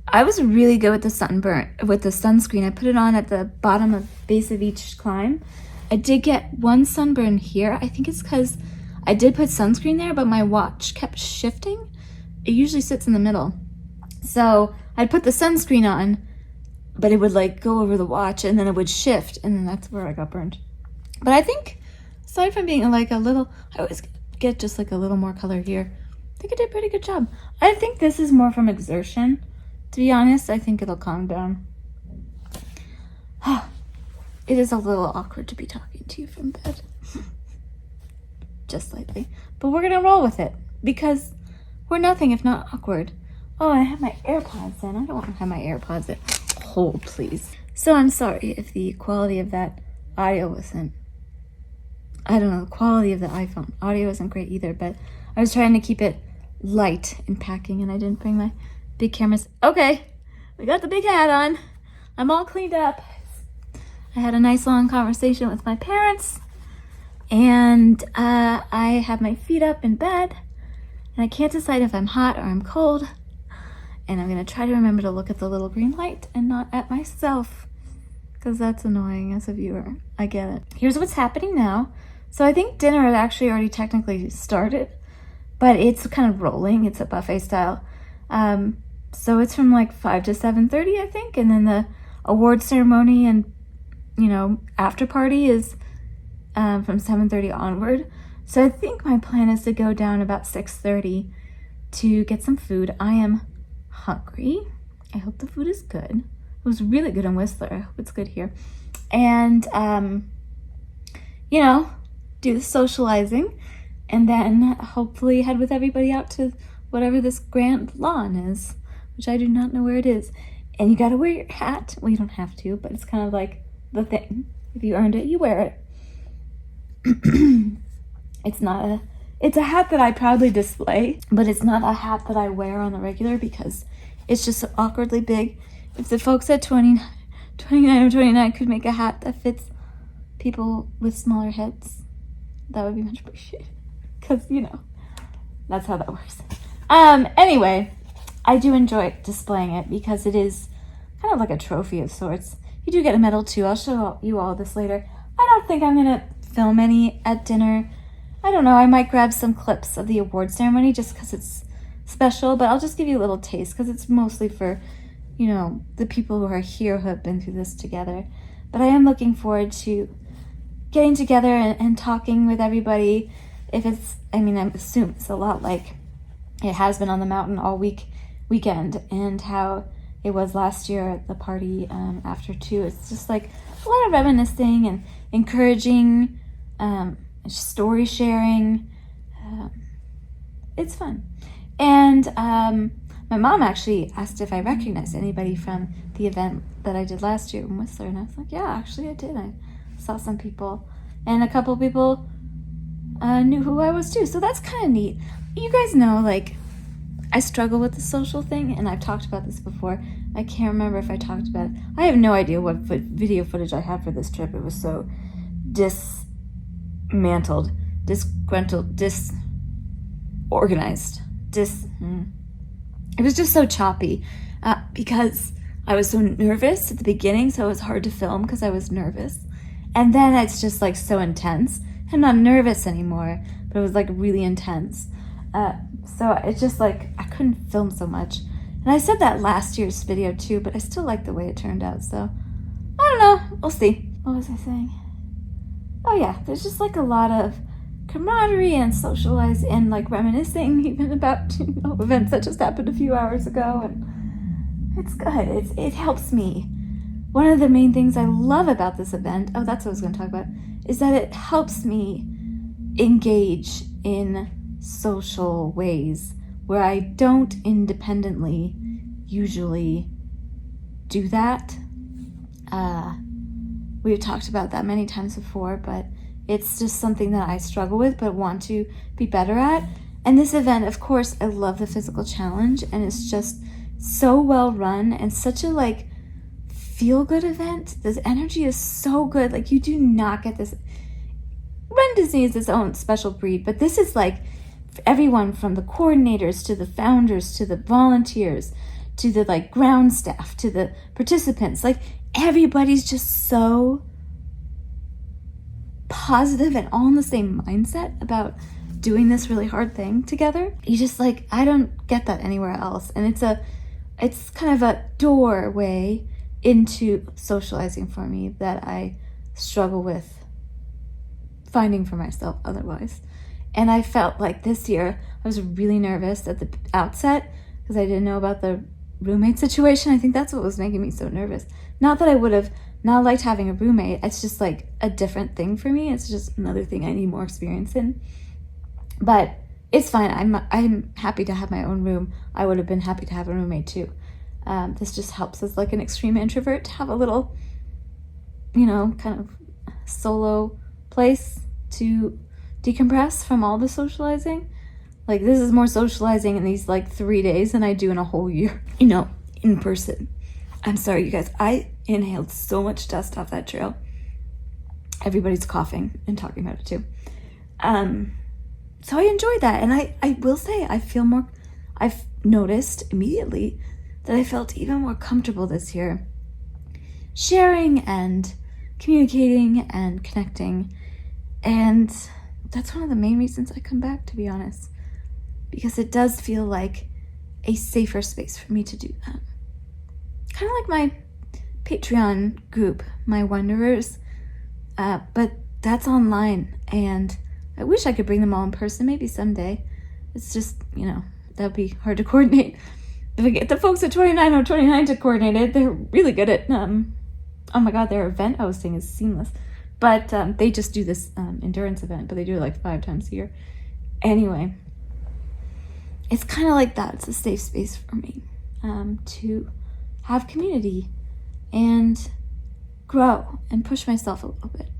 I was really good with the sunscreen. I put it on at the bottom of base of each climb. I did get one sunburn here. I think it's because I did put sunscreen there, but my watch kept shifting. It usually sits in the middle. So I'd put the sunscreen on, but it would like go over the watch and then it would shift, and then that's where I got burned. But I think aside from being like a little, I always get just like a little more color here. I think I did a pretty good job. I think this is more from exertion. To be honest, I think it'll calm down. It is a little awkward to be talking to you from bed. Just slightly. But we're gonna roll with it because we're nothing if not awkward. Oh, I have my AirPods in. I don't want to have my AirPods in. Hold, please. So I'm sorry if the quality of that audio wasn't... I don't know, the quality of the iPhone audio isn't great either, but I was trying to keep it light in packing and I didn't bring my big cameras. Okay, we got the big hat on. I'm all cleaned up. I had a nice long conversation with my parents, and I have my feet up in bed, and I can't decide if I'm hot or I'm cold, and I'm gonna try to remember to look at the little green light and not at myself, because that's annoying as a viewer. I get it. Here's what's happening now. So I think dinner had actually already technically started, but it's kind of rolling. It's a buffet style. So it's from like 5 to 7:30, I think, and then the award ceremony and after party is from 7:30 onward. So I think my plan is to go down about 6:30 to get some food. I am hungry. I hope the food is good. It was really good in Whistler. I hope it's good here. And, do the socializing and then hopefully head with everybody out to whatever this grand lawn is, which I do not know where it is. And you gotta wear your hat. Well, you don't have to, but it's kind of like the thing. If you earned it, you wear it. It's a hat that I proudly display, but it's not a hat that I wear on the regular because it's just so awkwardly big. If the folks at 29 or 29 could make a hat that fits people with smaller heads, that would be much appreciated. Because, that's how that works. Anyway, I do enjoy displaying it because it is kind of like a trophy of sorts. You do get a medal too. I'll show you all this later. I don't think I'm gonna film any at dinner. I don't know, I might grab some clips of the award ceremony just because it's special, but I'll just give you a little taste because it's mostly for, the people who are here who have been through this together. But I am looking forward to getting together and talking with everybody. I assume it's a lot like it has been on the mountain all weekend, and how it was last year at the party after too. It's just like a lot of reminiscing and encouraging, story sharing. It's fun. And my mom actually asked if I recognized anybody from the event that I did last year in Whistler, and I was like, yeah, actually I did. I saw some people, and a couple people knew who I was too, so that's kind of neat. You guys know, I struggle with the social thing, and I've talked about this before. I can't remember if I talked about it. I have no idea what video footage I had for this trip. It was so dismantled, disgruntled, disorganized, It was just so choppy because I was so nervous at the beginning, so it was hard to film because I was nervous. And then it's just so intense. I'm not nervous anymore, but it was really intense. So it's just I couldn't film so much. And I said that last year's video too, but I still like the way it turned out. So I don't know. We'll see. What was I saying? Oh yeah, there's just a lot of camaraderie and socialize and reminiscing even about events that just happened a few hours ago. it's good. It helps me. One of the main things I love about this event, oh, that's what I was going to talk about, is that it helps me engage in social ways where I don't independently usually do that. We've talked about that many times before, but it's just something that I struggle with but want to be better at. And this event, of course, I love the physical challenge, and it's just so well run and such a like feel-good event. This energy is so good. Like, you do not get this. Run Disney is its own special breed, but this is like everyone from the coordinators to the founders to the volunteers to the like ground staff to the participants. Like, everybody's just so positive and all in the same mindset about doing this really hard thing together. You just like, I don't get that anywhere else. And it's kind of a doorway into socializing for me that I struggle with finding for myself otherwise. And I felt like this year I was really nervous at the outset because I didn't know about the roommate situation. I think that's what was making me so nervous. Not that I would have not liked having a roommate. It's just like a different thing for me. It's just another thing I need more experience in. But it's fine. I'm happy to have my own room. I would have been happy to have a roommate too. This just helps as like an extreme introvert to have a little, kind of solo place to decompress from all the socializing. Like, this is more socializing in these like 3 days than I do in a whole year, in person. I'm sorry, you guys. I inhaled so much dust off that trail. Everybody's coughing and talking about it too. So I enjoyed that. And I will say, I've noticed immediately that I felt even more comfortable this year sharing and communicating and connecting. And that's one of the main reasons I come back, to be honest, because it does feel like a safer space for me to do that. Kind of like my Patreon group, My Wanderers, but that's online, and I wish I could bring them all in person, maybe someday. It's just, that would be hard to coordinate. If I get the folks at 29 to coordinate it, they're really good at, oh my god, their event hosting is seamless. But they just do this endurance event, but they do it like 5 times a year. Anyway, it's kind of like that. It's a safe space for me to have community and grow and push myself a little bit.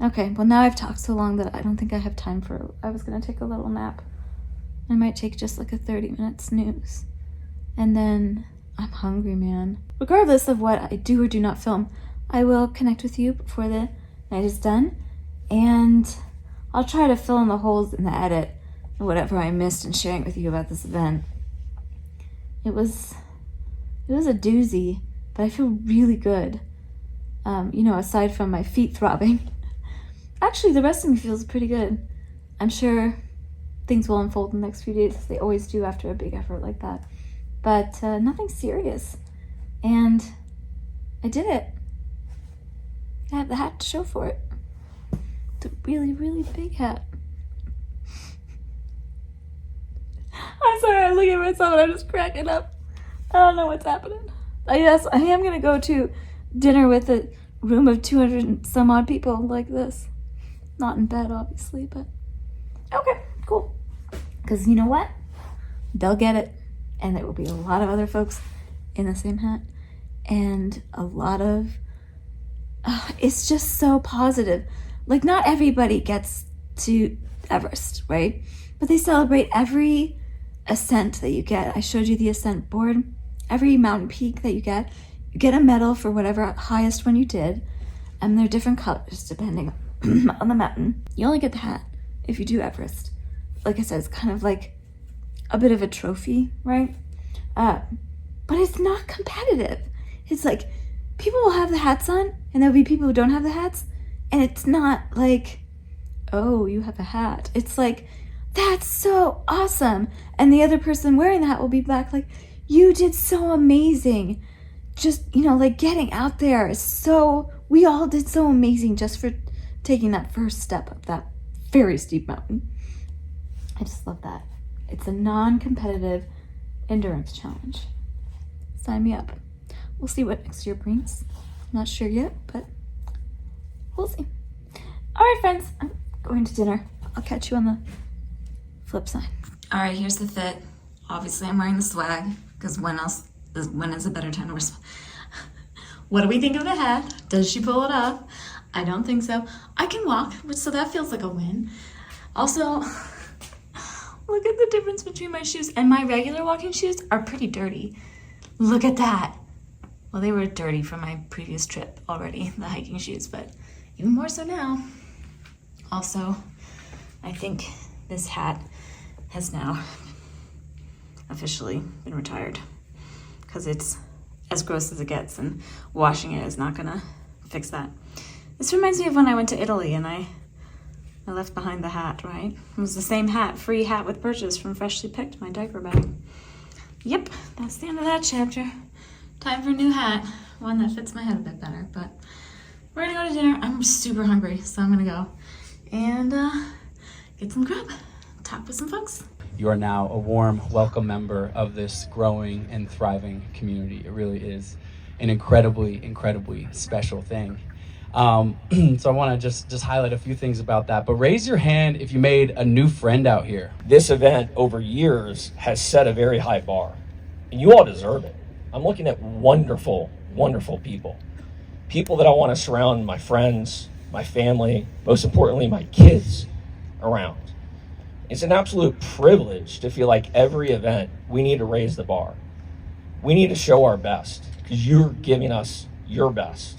Okay, well, now I've talked so long that I don't think I have time I was going to take a little nap. I might take just like a 30-minute snooze. And then I'm hungry, man. Regardless of what I do or do not film, I will connect with you before the night is done. And I'll try to fill in the holes in the edit and whatever I missed in sharing with you about this event. It was a doozy, but I feel really good. Aside from my feet throbbing. Actually, the rest of me feels pretty good. I'm sure things will unfold in the next few days, as they always do after a big effort like that. But nothing serious. And I did it. I have the hat to show for it. It's a really, really big hat. I'm sorry, I look at myself and I'm just cracking up. I don't know what's happening. Yes, I am going to go to dinner with a room of 200 and some odd people like this. Not in bed, obviously, but okay, cool. Because you know what? They'll get it. And there will be a lot of other folks in the same hat. And a lot of... it's just so positive. Like, not everybody gets to Everest, right? But they celebrate every ascent that you get. I showed you the ascent board. Every mountain peak that you get a medal for whatever highest one you did. And they're different colors depending on the mountain. You only get the hat if you do Everest. Like I said, it's kind of like a bit of a trophy, right? But it's not competitive. It's like people will have the hats on and there'll be people who don't have the hats, and it's not like, oh, you have a hat. It's like, that's so awesome. And the other person wearing the hat will be back like, you did so amazing. Just, like getting out there is so, we all did so amazing just for taking that first step up that very steep mountain. I just love that. It's a non-competitive endurance challenge. sign me up. We'll see what next year brings. Not sure yet, but we'll see. All right, friends, I'm going to dinner. I'll catch you on the flip side. All right, here's the fit. Obviously, I'm wearing the swag, because when is a better time to wear swag? What do we think of the hat? Does she pull it up? I don't think so. I can walk, so that feels like a win. Also, look at the difference between my shoes, and my regular walking shoes are pretty dirty. Look at that. Well, they were dirty from my previous trip already, the hiking shoes, but even more so now. Also, I think this hat has now officially been retired because it's as gross as it gets, and washing it is not gonna fix that. This reminds me of when I went to Italy and I left behind the hat, right? It was the same hat, free hat with purchase from Freshly Picked, my diaper bag. Yep, that's the end of that chapter. Time for a new hat, one that fits my head a bit better, but we're gonna go to dinner. I'm super hungry, so I'm gonna go and get some grub, talk with some folks. You are now a warm, welcome member of this growing and thriving community. It really is an incredibly, incredibly special thing. So I want to just highlight a few things about that, but raise your hand if you made a new friend out here. This event over years has set a very high bar, and you all deserve it. I'm looking at wonderful, wonderful people. People that I want to surround my friends, my family, most importantly, my kids around. It's an absolute privilege to feel like every event we need to raise the bar. We need to show our best because you're giving us your best.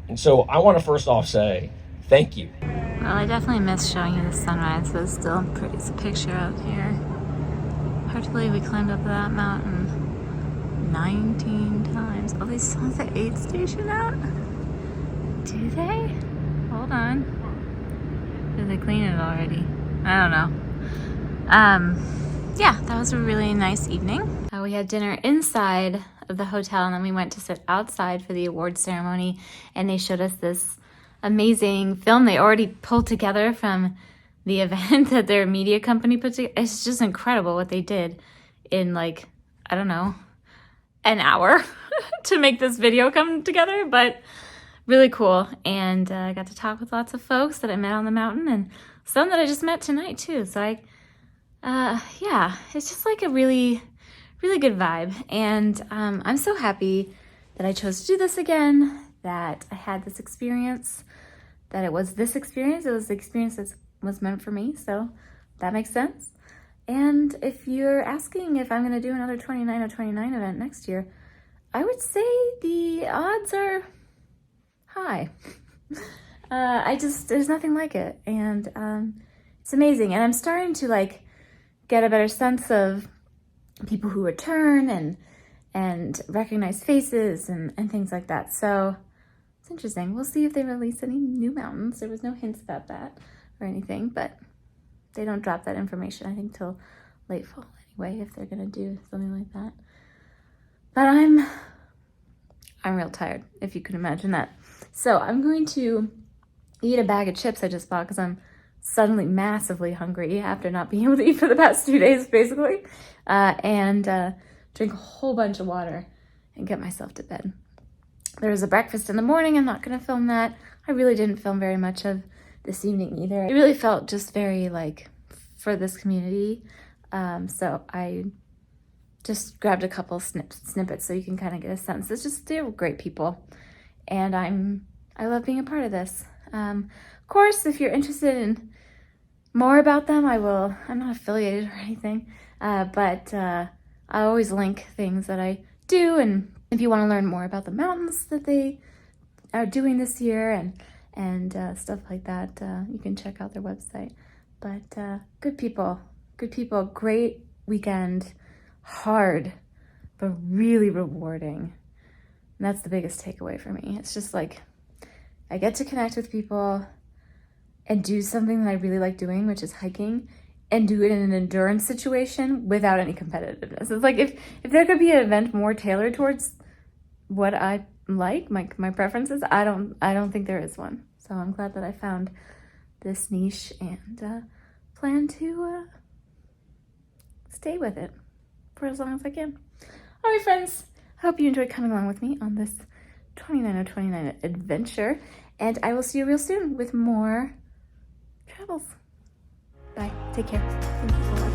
And so I want to first off say thank you. Well, I definitely missed showing you the sunrise, but it's still a pretty picture out here. Hard to believe we climbed up that mountain 19 times. Oh, they still have the aid station out? Do they? Hold on. Did they clean it already? I don't know. Yeah, that was a really nice evening. We had dinner inside of the hotel, and then we went to sit outside for the award ceremony, and they showed us this amazing film they already pulled together from the event that their media company put together. It's just incredible what they did in, like, I don't know, an hour to make this video come together, but really cool. And I got to talk with lots of folks that I met on the mountain, and some that I just met tonight too. So yeah, it's just like a really, really good vibe. And I'm so happy that I chose to do this again, that I had this experience, that it was this experience. It was the experience that was meant for me. So that makes sense. And if you're asking if I'm going to do another 29 event next year, I would say the odds are high. There's nothing like it. And it's amazing. And I'm starting to like get a better sense of people who return and recognize faces and things like that. So it's interesting. We'll see if they release any new mountains. There was no hints about that or anything, but they don't drop that information, I think, till late fall anyway, if they're gonna do something like that. But I'm real tired, if you can imagine that. So I'm going to eat a bag of chips I just bought because I'm suddenly massively hungry after not being able to eat for the past 2 days, basically, and drink a whole bunch of water and get myself to bed. There was a breakfast in the morning. I'm not going to film that. I really didn't film very much of this evening either. It really felt just very like for this community. So I just grabbed a couple snippets so you can kind of get a sense. It's just, they're great people. And I love being a part of this. Of course, if you're interested in more about them, I'm not affiliated or anything, but I always link things that I do. And if you want to learn more about the mountains that they are doing this year and stuff like that, you can check out their website. But good people, great weekend, hard, but really rewarding. And that's the biggest takeaway for me. It's just like, I get to connect with people and do something that I really like doing, which is hiking, and do it in an endurance situation without any competitiveness. It's like if there could be an event more tailored towards what I like, my preferences, I don't think there is one. So I'm glad that I found this niche and plan to stay with it for as long as I can. All right, friends. I hope you enjoyed coming along with me on this 29/29 adventure. And I will see you real soon with more travels. Bye. Take care. Thank you for watching.